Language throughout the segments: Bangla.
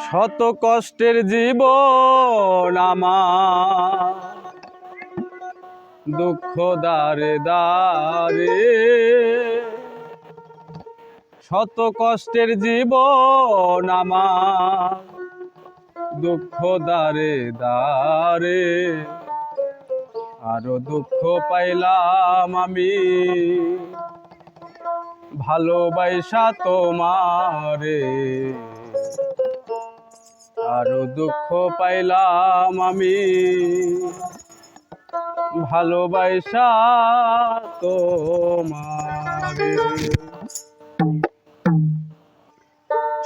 শত কষ্টের জীবন আমার, দুঃখ দারে দারে। শত কষ্টের জীবন আমার, দুঃখ দারে দারে। আরো দুঃখ পাইলাম আমি ভালোবাসা তোমারে। আরো দুঃখ পাইলাম আমি ভালোবাসা তোমারে।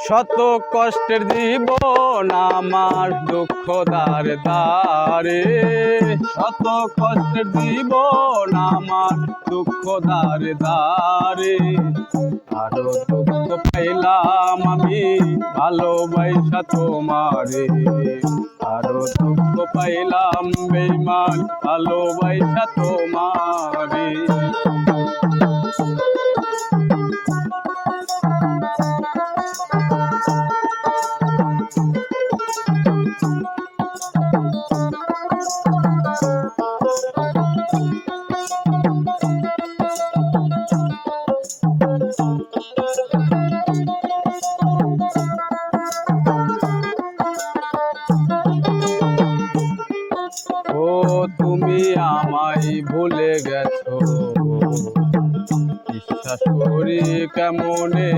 শত কষ্টের জীবন আমার, দুঃখ দারে দারে। শত কষ্টের জীবন আমার, দুঃখ দারে দারে। আরো দুঃখ পাইলাম আমি ভালোবাসা তোমারে। আরো দুঃখ পাইলাম বেঈমান ভালোবাসা তোমারে। ও তুমি আমায় ভুলে গেছো, বিশ্বাস করি কেমনে,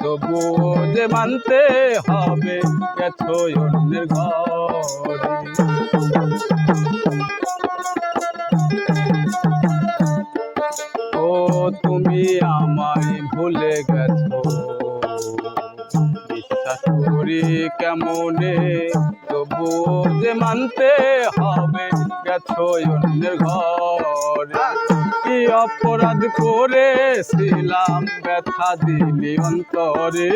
তবুও যে মানতে হবে গেছো অন্যের ঘরে। ও তুমি আমায় ভুলে গেছো, বিশ্বাস করি কেমনে, তবুও যে মানতে হবে গেছো অন্যের ঘরে। কি অপরাধ করেছিলাম ব্যথা দিলি অন্তরে।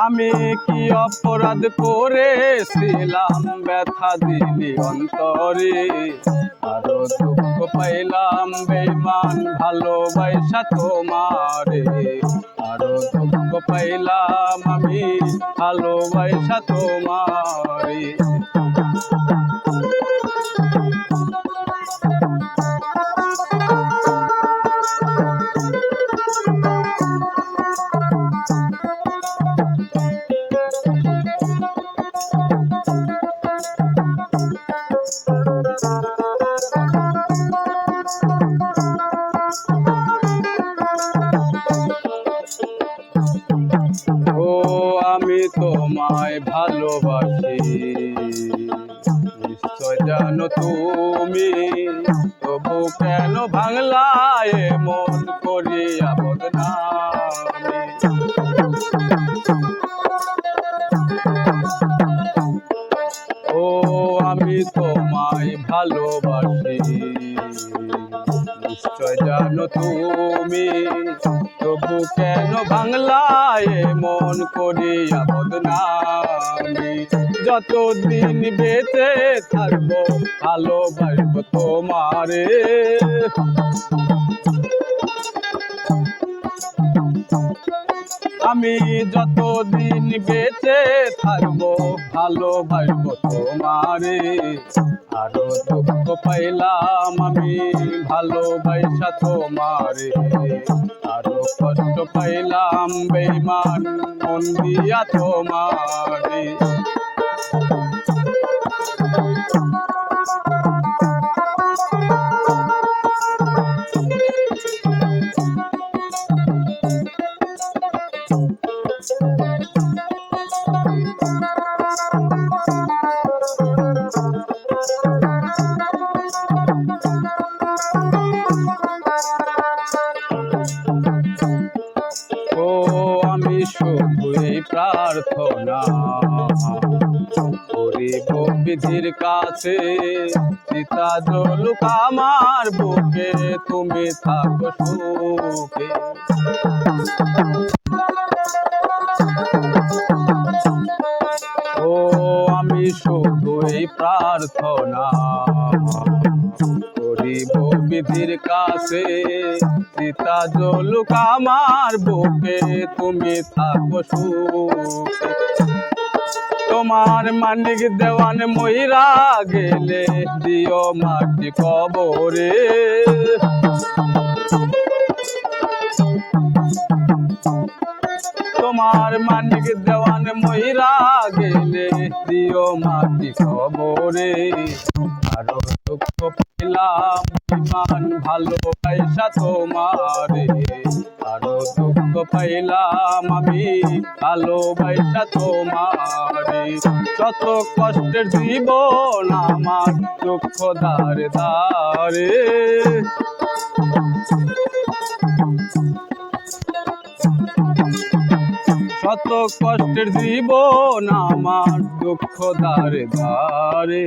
আমি কি অপরাধ করেছিলাম ব্যথা দিলি অন্তরে। আরো দুঃখ পাইলাম বেঈমান ভালোবাসা তোমারে। আরো দুঃখ পাইলাম আমি ভালোবাসা তোমারে। ও আমি তোমায় ভালোবাসি, নিশ্চয় জানো তুমি, তবু কেন ভাঙলায় মন করিয়া বদনামি। ও আমি তোমায় ভালোবাসি, নিশ্চয় জানো তুমি, তবু কেন ভাঙলায় মন করিয়া বদনামি। যতদিন বেঁচে থাকবো ভালোবাসবো তোমারে। আমি যতদিন বেঁচে থাকবো ভালোবাসবো তোমারে। আরো দুঃখ পাইলাম আমি ভালোবাসা তোমারে। আরো কষ্ট পাইলাম বেঈমান মন দিয়া তোমারে। ও আমি শুধুই প্রার্থনা করিব বিধির কাছে, সীতা জলুক আমার বুকে, তুমি থাকো সুখে। ও আমি শুধুই প্রার্থনা দিব বিধির কাছে সীতা জলুক আমার বুকে তুমি থাকো সুখে তোমার মানিক দেওয়ান মইরা গেলে দিও মাটি কবরে তোমার মানিক দেওয়ান মইরা গেলে দিও মাটি কবরে আরো দুঃখ পেলাম ইমান ভালোবাসা তোমারে আরো দুঃখ পাইলাম আমি ভালোবাসা তোমারে শত কষ্টের জীবন আমার দুঃখ দারে দারে শত কষ্টের জীবন আমার দুঃখ দারে দারে